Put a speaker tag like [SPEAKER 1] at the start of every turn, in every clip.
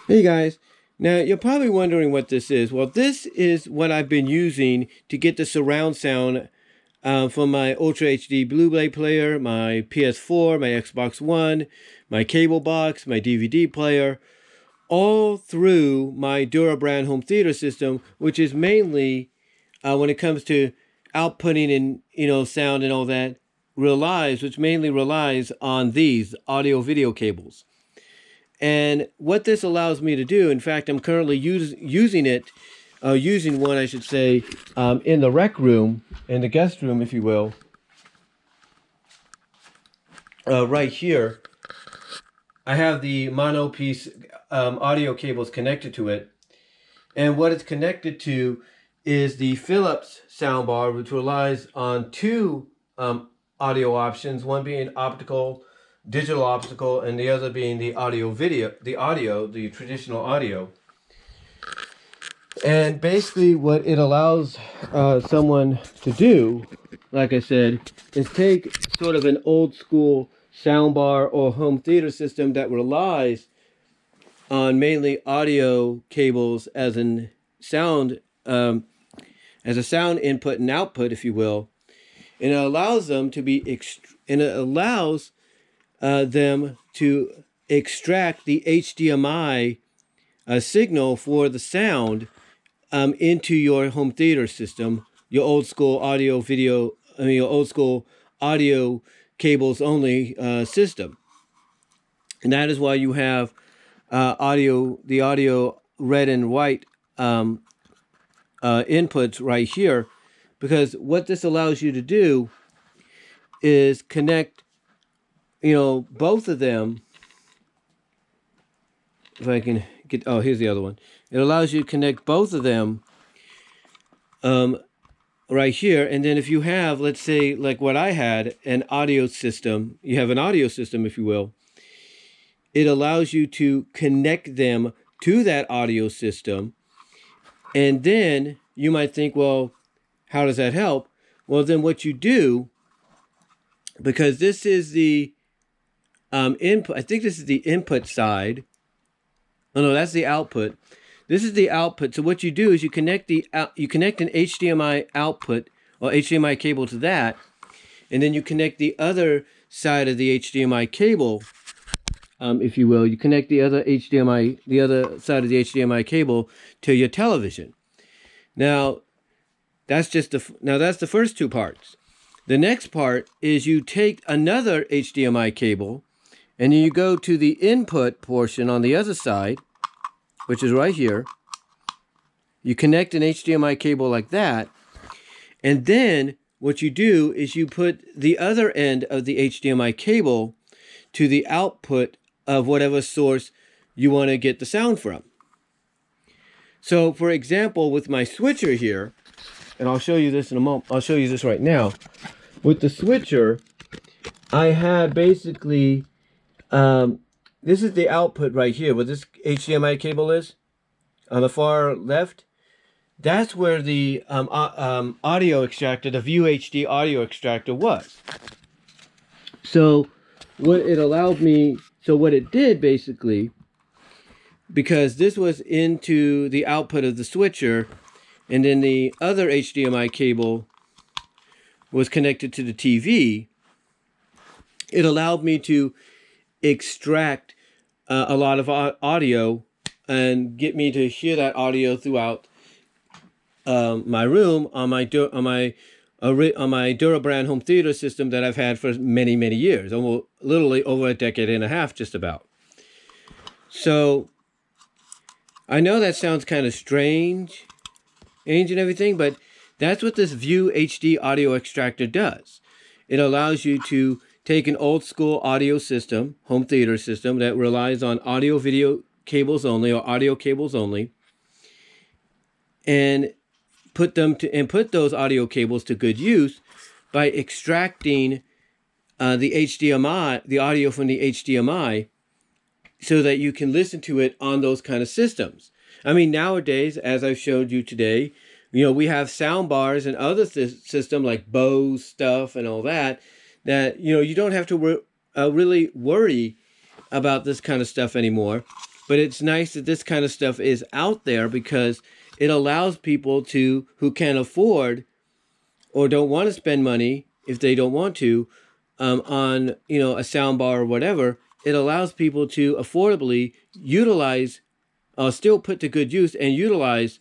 [SPEAKER 1] Hey guys, now you're probably wondering what this is. Well, this is what I've been using to get the surround sound from my Ultra HD Blu-ray player, my PS4, my Xbox One, my cable box, my DVD player, all through my Durabrand Home Theater System, which is mainly, when it comes to outputting and sound and all that, which mainly relies on these audio video cables. And what this allows me to do, in fact, I'm currently using one, I should say, in the rec room, in the guest room, if you will, right here. I have the mono piece audio cables connected to it. And what it's connected to is the Philips soundbar, which relies on two audio options, one being digital optical, and the other being the the traditional audio. And basically what it allows someone to do, like I said, is take sort of an old school soundbar or home theater system that relies on mainly audio cables as a sound input and output, if you will, and it allows them to extract the HDMI signal for the sound into your home theater system, your old school audio cables only system. And that is why you have the audio red and white inputs right here, because what this allows you to do is connect both of them. If I can get, here's the other one. It allows you to connect both of them right here. And then if you have, let's say, like what I had, an audio system, you have an audio system, if you will, it allows you to connect them to that audio system. And then you might think, well, how does that help? Well, then what you do, because this is the input, I think this is the input side. Oh no, that's the output. This is the output. So what you do is you connect an HDMI output or HDMI cable to that, and then you connect the other side of the HDMI cable, if you will. You connect the other side of the HDMI cable to your television. Now, that's the first two parts. The next part is you take another HDMI cable, and you go to the input portion on the other side, which is right here. You connect an HDMI cable like that. And then what you do is you put the other end of the HDMI cable to the output of whatever source you want to get the sound from. So, for example, with my switcher here, and I'll show you this in a moment. I'll show you this right now. With the switcher, I had basically... this is the output right here, where this HDMI cable is, on the far left. That's where the audio extractor, the ViewHD audio extractor was. So what it did basically, because this was into the output of the switcher, and then the other HDMI cable was connected to the TV, it allowed me to extract a lot of audio and get me to hear that audio throughout my room on my Durabrand Home Theater System that I've had for many, many years, almost literally over a decade and a half, just about. So I know that sounds kind of strange and everything, but that's what this ViewHD audio extractor does. It allows you to take an old school audio system, home theater system that relies on audio video cables only or audio cables only, and put those audio cables to good use by extracting the audio from the HDMI, so that you can listen to it on those kind of systems. I mean, nowadays, as I've showed you today, we have sound bars and other systems like Bose stuff and all that you don't have to really worry about this kind of stuff anymore. But it's nice that this kind of stuff is out there because it allows people to who can afford or don't want to spend money if they don't want to on a sound bar or whatever. It allows people to affordably utilize, still put to good use and utilize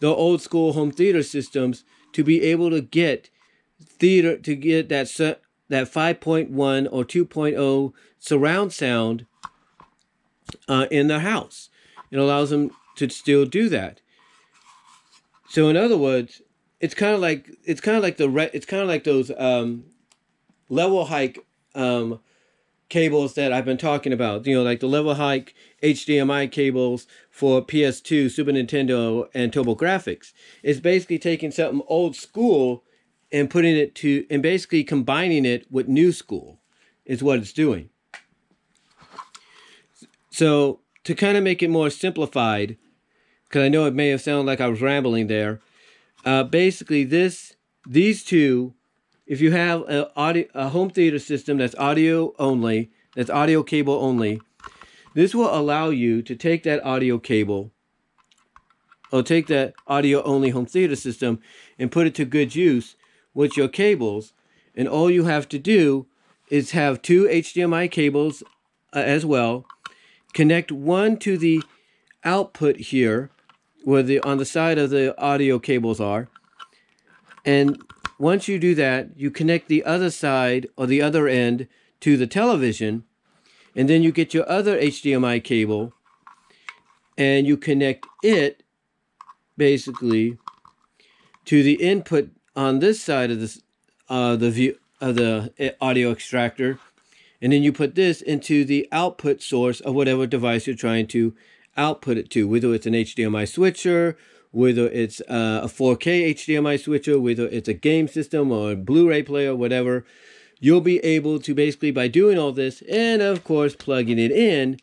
[SPEAKER 1] the old school home theater systems to be able to get theater, to get that 5.1 or 2.0 surround sound in their house. It allows them to still do that. So in other words, it's kind of like those level hike cables that I've been talking about. Like the level hike HDMI cables for PS2, Super Nintendo, and TurboGrafx. It's basically taking something old school and putting it to, and basically combining it with new school is what it's doing. So to kind of make it more simplified, because I know it may have sounded like I was rambling there, basically these two, if you have a home theater system that's audio only, that's audio cable only, this will allow you to take that audio cable or take that audio only home theater system and put it to good use with your cables. And all you have to do is have two HDMI cables as well. Connect one to the output here, where on the side of the audio cables are. And once you do that, you connect the other side or the other end to the television. And then you get your other HDMI cable and you connect it basically to the input on this side of this the audio extractor, and then you put this into the output source of whatever device you're trying to output it to, whether it's an HDMI switcher, whether it's a 4K HDMI switcher, whether it's a game system or a Blu-ray player, whatever. You'll be able to basically, by doing all this and of course plugging it in,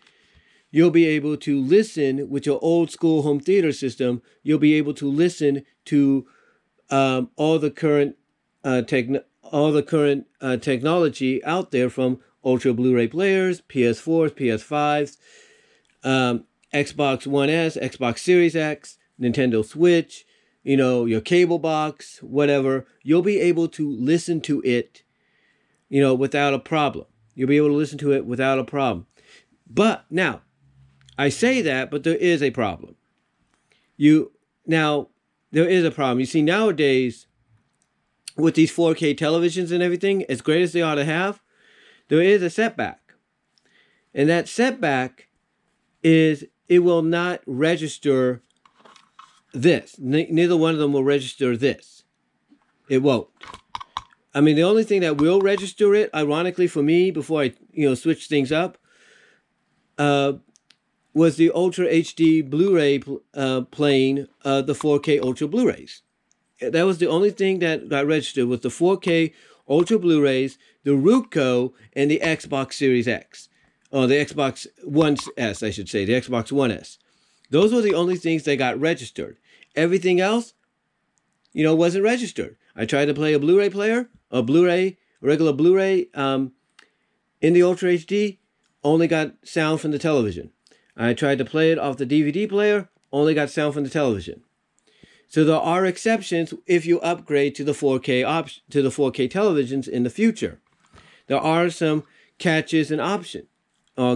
[SPEAKER 1] you'll be able to listen with your old school home theater system. You'll be able to listen to all the current technology out there, from Ultra Blu-ray players, PS4s, PS5s, Xbox One S, Xbox Series X, Nintendo Switch, your cable box, whatever. You'll be able to listen to it, without a problem. You'll be able to listen to it without a problem. But now, I say that, but there is a problem. There is a problem. You see, nowadays, with these 4K televisions and everything, as great as they ought to have, there is a setback. And that setback is it will not register this. Neither one of them will register this. It won't. I mean, the only thing that will register it, ironically for me, before I switch things up, was the Ultra HD Blu-ray playing the 4K Ultra Blu-rays. That was the only thing that got registered, was the 4K Ultra Blu-rays, the Roku, and the Xbox Series X. Oh, the Xbox One S, I should say, the Xbox One S. Those were the only things that got registered. Everything else, wasn't registered. I tried to play a Blu-ray player, regular Blu-ray, in the Ultra HD, only got sound from the television. I tried to play it off the DVD player, only got sound from the television. So there are exceptions if you upgrade to the 4K televisions in the future. There are some catches and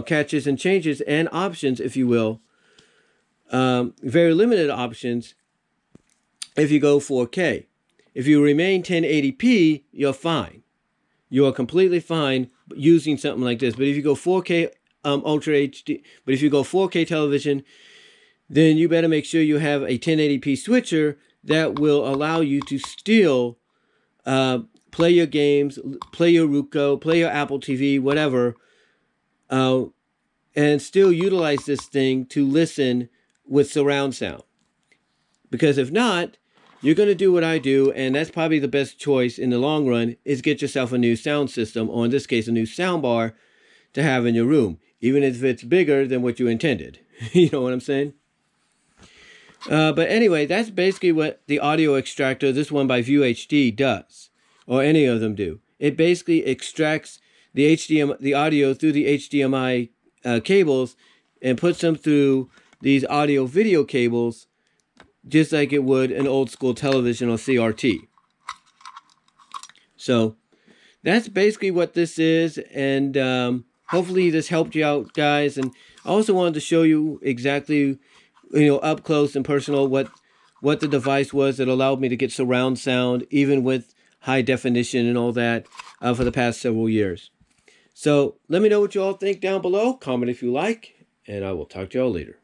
[SPEAKER 1] catches and changes and options, if you will. Very limited options if you go 4K. If you remain 1080p, you're fine. You are completely fine using something like this. But if you go 4K Ultra HD, but if you go 4K television, then you better make sure you have a 1080p switcher that will allow you to still play your games, play your Roku, play your Apple TV, whatever, and still utilize this thing to listen with surround sound. Because if not, you're going to do what I do, and that's probably the best choice in the long run, is get yourself a new sound system, or in this case, a new sound bar to have in your room, even if it's bigger than what you intended. You know what I'm saying? But anyway, that's basically what the audio extractor, this one by ViewHD, does, or any of them do. It basically extracts the audio through the HDMI cables and puts them through these audio video cables just like it would an old school television or CRT. So that's basically what this is, and hopefully this helped you out, guys. And I also wanted to show you exactly, up close and personal what the device was that allowed me to get surround sound even with high definition and all that for the past several years. So let me know what you all think down below. Comment if you like, and I will talk to y'all later.